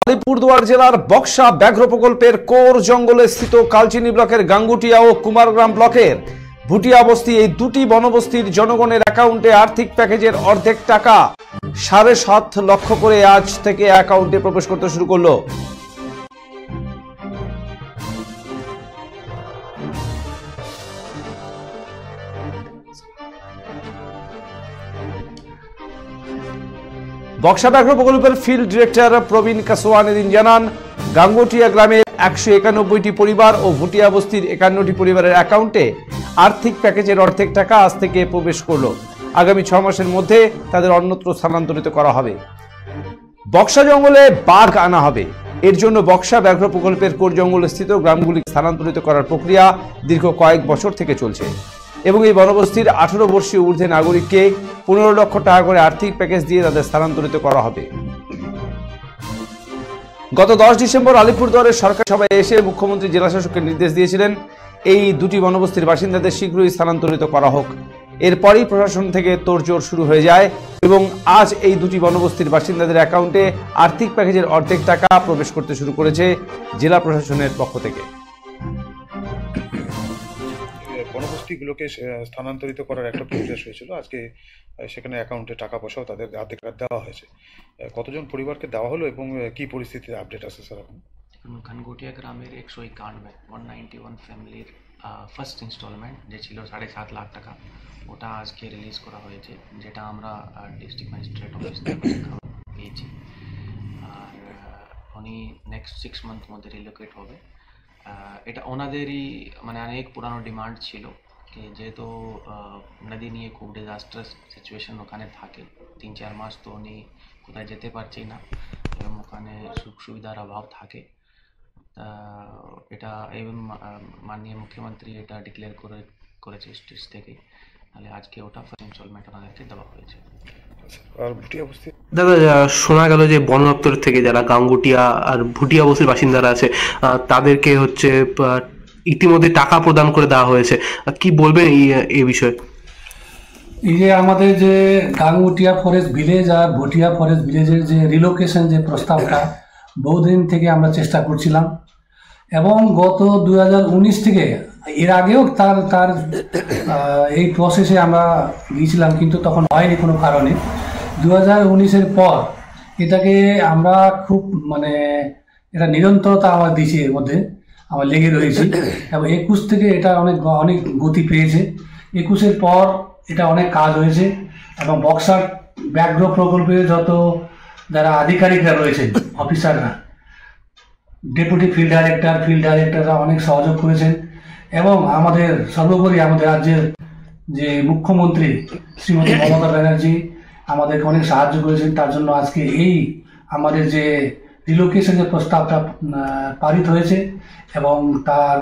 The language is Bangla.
আলিপুরদুয়ার জেলার বক্সা ব্যাঘ্র প্রকল্পের কোর জঙ্গলে স্থিত কালচিনি ব্লকের গাঙ্গুটিয়া ও কুমারগ্রাম ব্লকের ভুটিয়া বস্তি, এই দুটি বনবস্তির জনগণের অ্যাকাউন্টে আর্থিক প্যাকেজের অর্ধেক টাকা 7.5 লক্ষ করে আজ থেকে অ্যাকাউন্টে প্রবেশ করতে শুরু করলো। বক্সা ব্যাঘ্র প্রকল্পের ফিল্ড ডিরেক্টর প্রবীণ কাসওয়ান এদিন জানান, গাঙ্গুটিয়া গ্রামের 191টি পরিবার ও ভুটিয়া বস্তির 51টি পরিবারের অ্যাকাউন্টে আর্থিক প্যাকেজের অর্ধেক টাকা আজ থেকে প্রবেশ করলো। আগামী 6 মাসের মধ্যে তাদের অন্যত্র স্থানান্তরিত করা হবে। বক্সা জঙ্গলে বাঘ আনা হবে, এর জন্য বক্সা ব্যাঘ্র প্রকল্পের কোর জঙ্গলে স্থিত গ্রামগুলি স্থানান্তরিত করার প্রক্রিয়া দীর্ঘ কয়েক বছর থেকে চলছে এবং এই বনবস্তির 18 বর্ষীয় ঊর্ধ্বে নাগরিককে 15 লক্ষ টাকা করে আর্থিক প্যাকেজ দিয়ে তাদের স্থানান্তরিত করা হবে। গত 10 ডিসেম্বর আলিপুরদুয়ারের সরকারি সভায় এসে মুখ্যমন্ত্রী জেলাশাসককে নির্দেশ দিয়েছিলেন এই দুটি বনবস্তির বাসিন্দাদের শীঘ্রই স্থানান্তরিত করা হোক। এরপরই প্রশাসন থেকে তোড়জোড় শুরু হয়ে যায় এবং আজ এই দুটি বনবস্তির বাসিন্দাদের অ্যাকাউন্টে আর্থিক প্যাকেজের অর্ধেক টাকা প্রবেশ করতে শুরু করেছে জেলা প্রশাসনের পক্ষ থেকে। বনবস্তিগুলোকে স্থানান্তরিত করার একটা প্রয়াস হয়েছিল, আজকে সেখানে অ্যাকাউন্টে টাকা পয়সাও তাদের অর্ধেক দেওয়া হয়েছে। কতজন পরিবারকে দেওয়া হলো এবং কি পরিস্থিতির আপডেট আছে স্যার এখন? গাঙ্গুটিয়া গ্রামের 191 ফ্যামিলির ফার্স্ট ইনস্টলমেন্ট যে ছিল 7.5 লাখ টাকা, ওটা আজকে রিলিজ করা হয়েছে, যেটা আমরা ডিস্ট্রিক্ট ম্যাজিস্ট্রেট অফিস থেকে পেয়েছি। আর উনি নেক্সট 6 মান্থ মধ্যে রিলোকেট হবে। এটা ওনাদেরই মানে অনেক পুরানো ডিমান্ড ছিল যে যেহেতু নদী নিয়ে খুব ডিজাস্টার সিচুয়েশন ওখানে থাকে, 3-4 মাস তো উনি কোথায় যেতে পারছি না এবং ওখানে সুখ সুবিধার অভাব থাকে। এটা এবং মাননীয় মুখ্যমন্ত্রী এটা ডিক্লেয়ার করেছে স্টেজ থেকে, তাহলে আজকে ওটা ফার্স্ট ইনস্টলমেন্ট ওনাদেরকে দেওয়া হয়েছে। দাদা, শোনা গেল যে বন দপ্তর থেকে যারা গাঙ্গুটিয়া আর ভুটিয়া বস্তির বাসিন্দারা আছে তাদেরকে হচ্ছে ইতিমধ্যে টাকা প্রদান করে দেওয়া হয়েছে, কি বলবেন এই বিষয়ে? এই যে আমাদের যে গাঙ্গুটিয়া ফরেস্ট ভিলেজ আর ভুটিয়া ফরেস্ট ভিলেজের যে রিলোকেশন যে প্রস্তাবটা বহুদিন থেকে আমরা চেষ্টা করছিলাম এবং গত 2019 থেকে এর আগেও তার এই প্রসেসে আমরা গিয়েছিলাম, কিন্তু তখন হয়নি কোনো কারণে। 2019-এর পর এটাকে আমরা খুব মানে এটা নিরন্তরতা আমরা দিয়েছি, এর মধ্যে আমরা লেগে রয়েছি এবং 21 থেকে এটা অনেক গতি পেয়েছে। 21-এর পর এটা অনেক কাজ হয়েছে এবং বক্সার ব্যাঘ্র প্রকল্পের যত যারা আধিকারিকরা রয়েছেন, অফিসাররা, ডেপুটি ফিল্ড ডাইরেক্টররা অনেক সহযোগ করেছেন এবং আমাদের সর্বোপরি আমাদের রাজ্যের যে মুখ্যমন্ত্রী শ্রীমতী মমতা ব্যানার্জি আমাদেরকে অনেক সাহায্য করেছেন। তার জন্য আজকে এই আমাদের যে রিলোকেশনের প্রস্তাবটা পারিত হয়েছে এবং তার